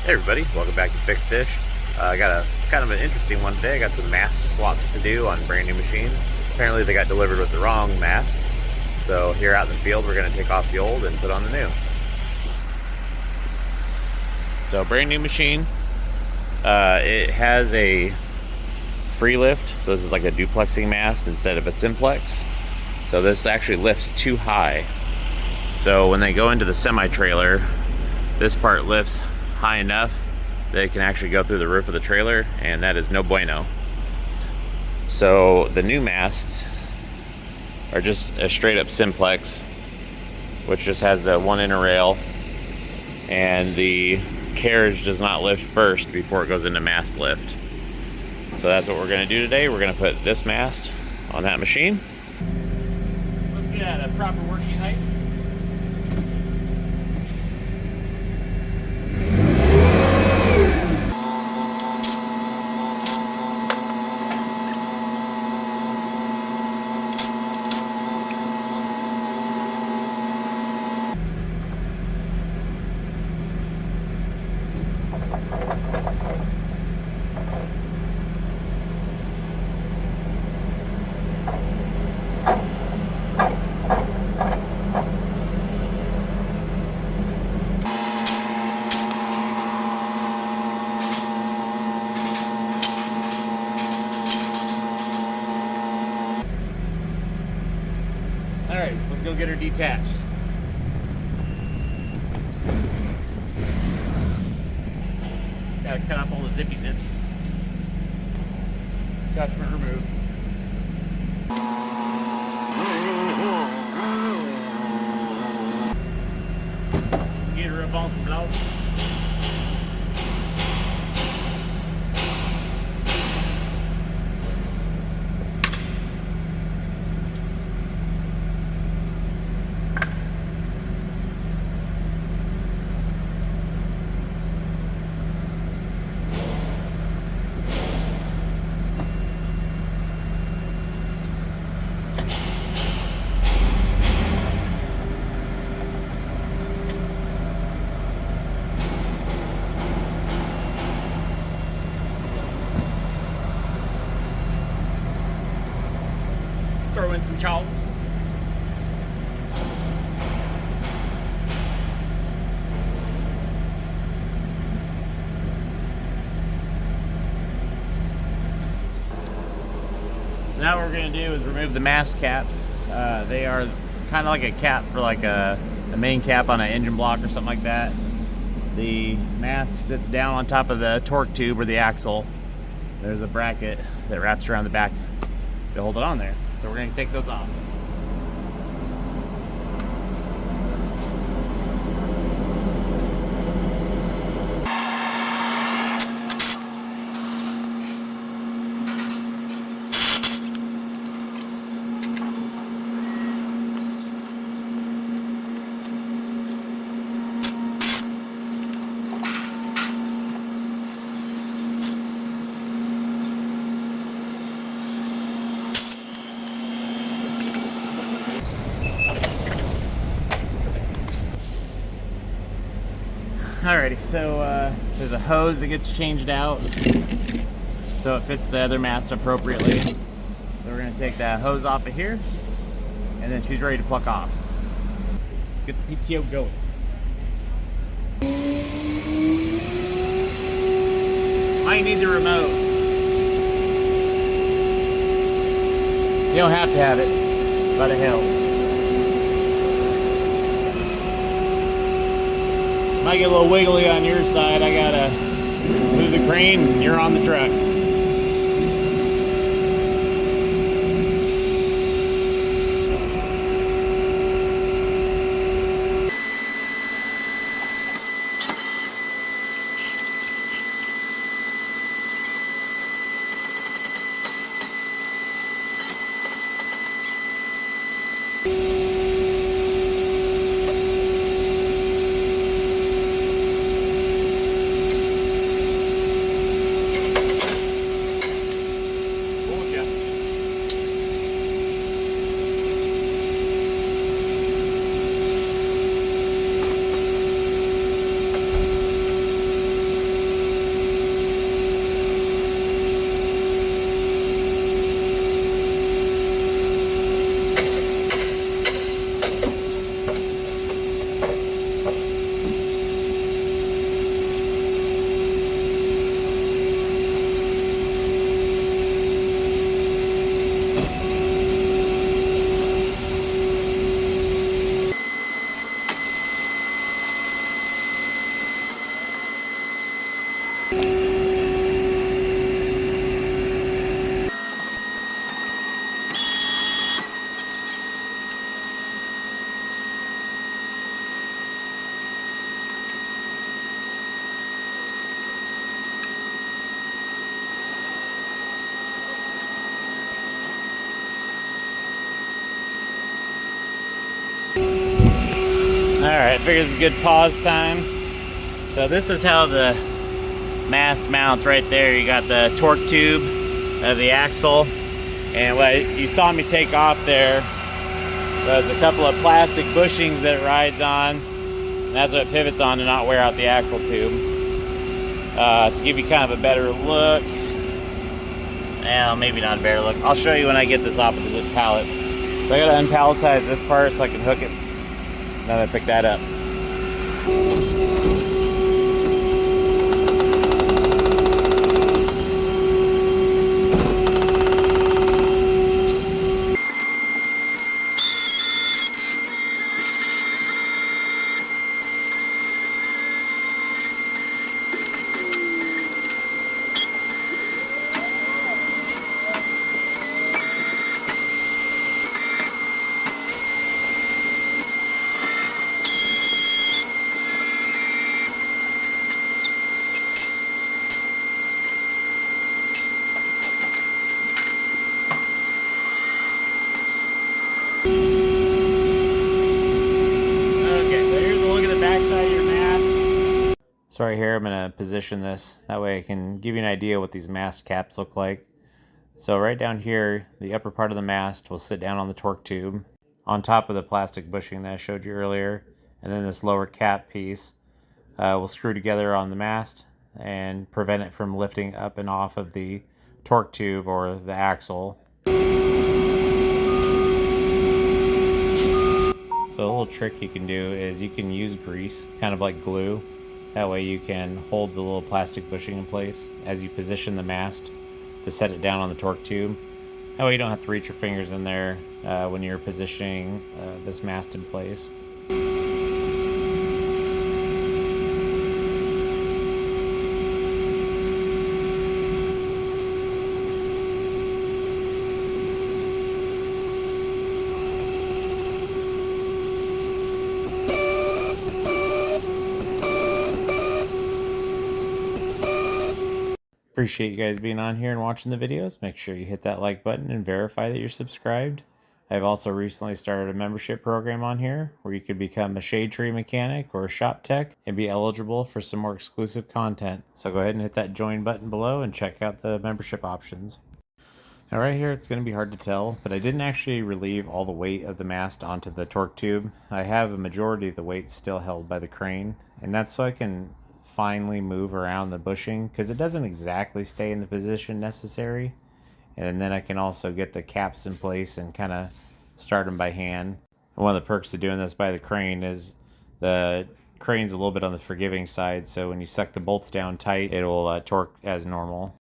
Hey everybody, welcome back to Fixed Dish. I got a kind of an interesting one today. I got some mast swaps to do on brand new machines. Apparently they got delivered with the wrong masts. So here out in the field we're going to take off the old and put on the new. So brand new machine. It has a free lift, so this is like a duplexing mast instead of a simplex. So this actually lifts too high. So when they go into the semi-trailer, this part lifts high enough that it can actually go through the roof of the trailer, and that is no bueno. So the new masts are just a straight up simplex, which just has the one inner rail, and the carriage does not lift first before it goes into mast lift. So that's what we're going to do today. We're going to put this mast on that machine. Let's get at a proper working height. Alright, let's go get her detached. Gotta cut off all the zippy zips. Attachment removed. Get her up on some logs. Throw in some chalks. So now what we're going to do is remove the mast caps. They are kind of like a cap for like a main cap on an engine block or something like that. The mast sits down on top of the torque tube or the axle. There's a bracket that wraps around the back to hold it on there. So we're going to take those off. Alrighty, so there's a hose that gets changed out so it fits the other mast appropriately. So we're going to take that hose off of here, and then she's ready to pluck off. Get the PTO going. Might need the remote. You don't have to have it, but it helps. Might get a little wiggly on your side. I gotta move the crane and you're on the truck. Alright, figures a good pause time. So this is how the mast mounts right there. You got the torque tube of the axle, and what you saw me take off there was a couple of plastic bushings that it rides on. And that's what it pivots on to not wear out the axle tube. To give you kind of a better look. Well, maybe not a better look. I'll show you when I get this off of the pallet. So I gotta unpalletize this part so I can hook it. Now that I pick that up. So right here, I'm going to position this. That way I can give you an idea what these mast caps look like. So right down here, the upper part of the mast will sit down on the torque tube, on top of the plastic bushing that I showed you earlier. And then this lower cap piece will screw together on the mast and prevent it from lifting up and off of the torque tube or the axle. So a little trick you can do is you can use grease, kind of like glue. That way you can hold the little plastic bushing in place as you position the mast to set it down on the torque tube. That way you don't have to reach your fingers in there when you're positioning this mast in place. Appreciate you guys being on here and watching the videos. Make sure you hit that like button and verify that you're subscribed. I've also recently started a membership program on here where you could become a shade tree mechanic or a shop tech and be eligible for some more exclusive content. So go ahead and hit that join button below and check out the membership options. Now right here, it's going to be hard to tell, but I didn't actually relieve all the weight of the mast onto the torque tube. I have a majority of the weight still held by the crane, and that's so I can finely move around the bushing because it doesn't exactly stay in the position necessary. And then I can also get the caps in place and kind of start them by hand. And one of the perks of doing this by the crane is the crane's a little bit on the forgiving side, so when you suck the bolts down tight, it will torque as normal.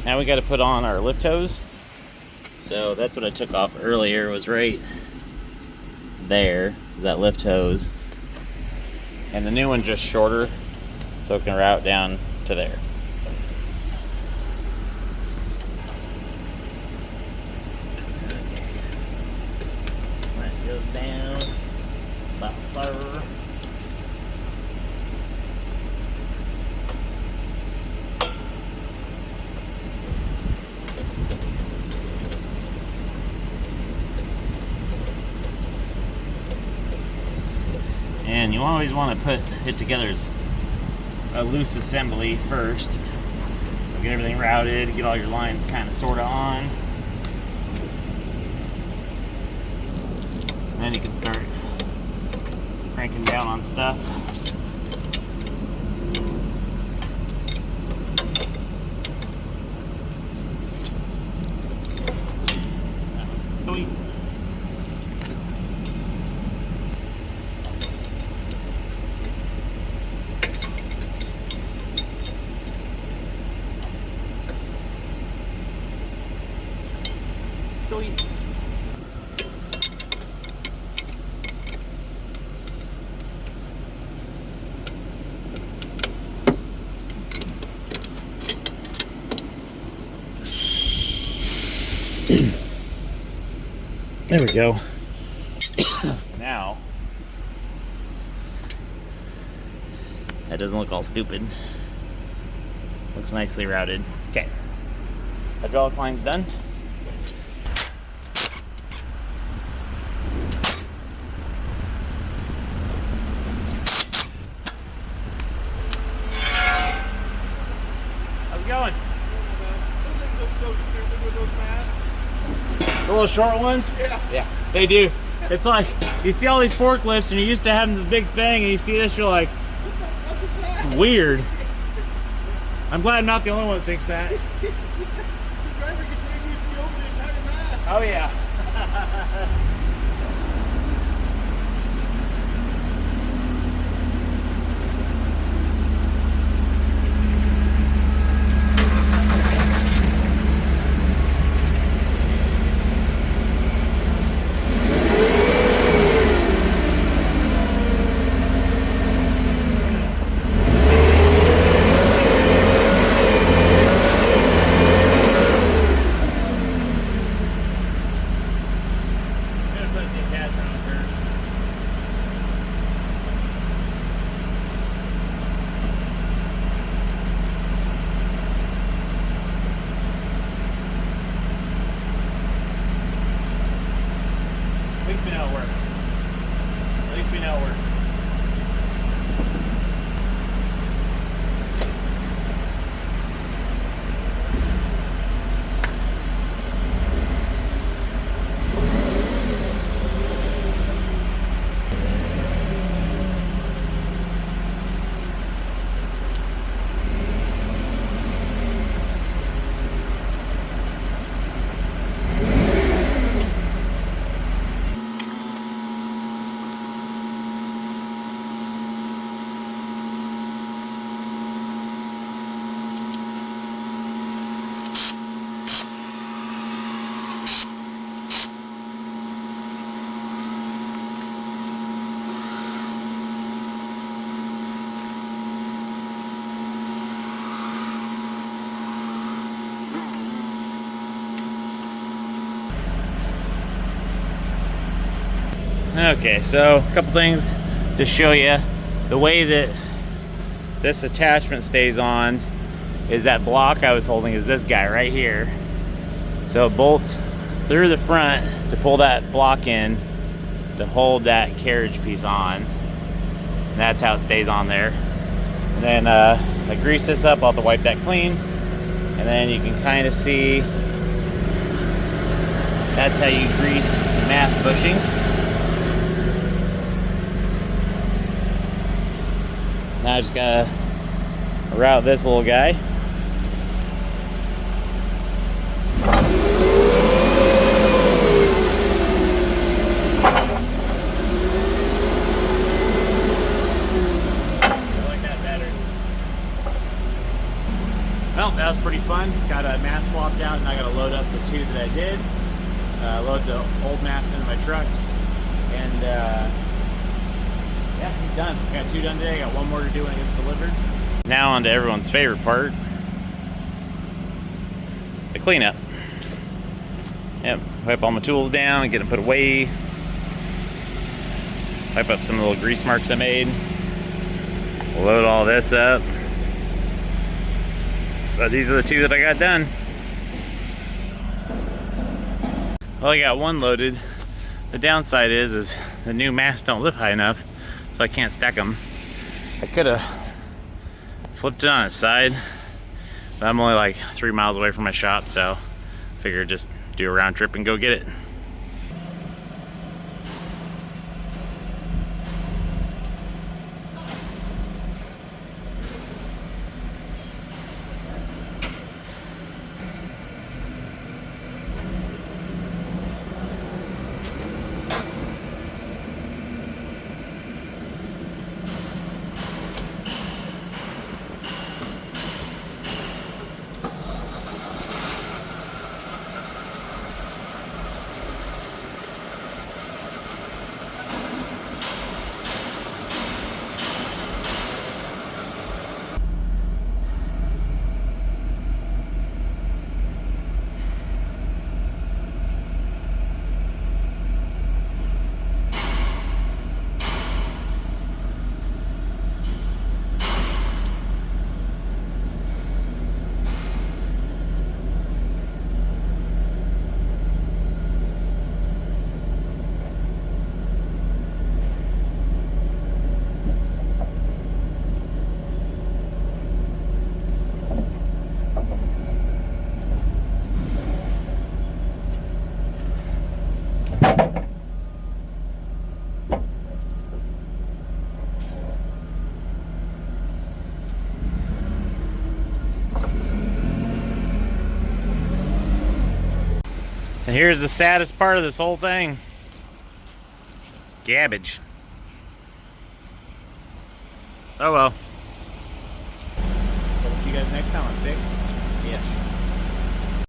Now we got to put on our lift hose. So that's what I took off earlier, was right there is that lift hose. And the new one's just shorter, so it can route down to there. That goes down about there. And you always want to put it together as a loose assembly first. Get everything routed, get all your lines kind of sort of on. And then you can start cranking down on stuff. That one's sweet. There we go. Now, that doesn't look all stupid. Looks nicely routed. Okay. Hydraulic line's done. How's it going? Those things look so stupid with those masks. The little short ones? Yeah, they do. It's like, you see all these forklifts and you're used to having this big thing and you see this, you're like, What the fuck is that? weird. I'm glad I'm not the only one that thinks that. The driver can use the over the entire mask. Oh yeah. At least we know it works. At least we know it works. Okay, so a couple things to show you. The way that this attachment stays on is that block I was holding is this guy right here. So it bolts through the front to pull that block in to hold that carriage piece on. And that's how it stays on there. And then I grease this up, I'll have to wipe that clean. And then you can kind of see that's how you grease the mast bushings. Now I just gotta route this little guy. I like that better. Well, that was pretty fun. Got a mast swapped out and I gotta load up the two that I did. Load the old mast into my trucks. And yeah, he's done. I got two done today. I got one more to do when it gets delivered. Now on to everyone's favorite part. The cleanup. Yep, wipe all my tools down, get them put away. Wipe up some of the little grease marks I made. Load all this up. But these are the two that I got done. Well, I got one loaded. The downside is the new masts don't lift high enough, so I can't stack them. I could have flipped it on its side, but I'm only like 3 miles away from my shop, so I figured just do a round trip and go get it. And here's the saddest part of this whole thing. Gabbage. Oh well. We'll see you guys next time on Fixed. Yes.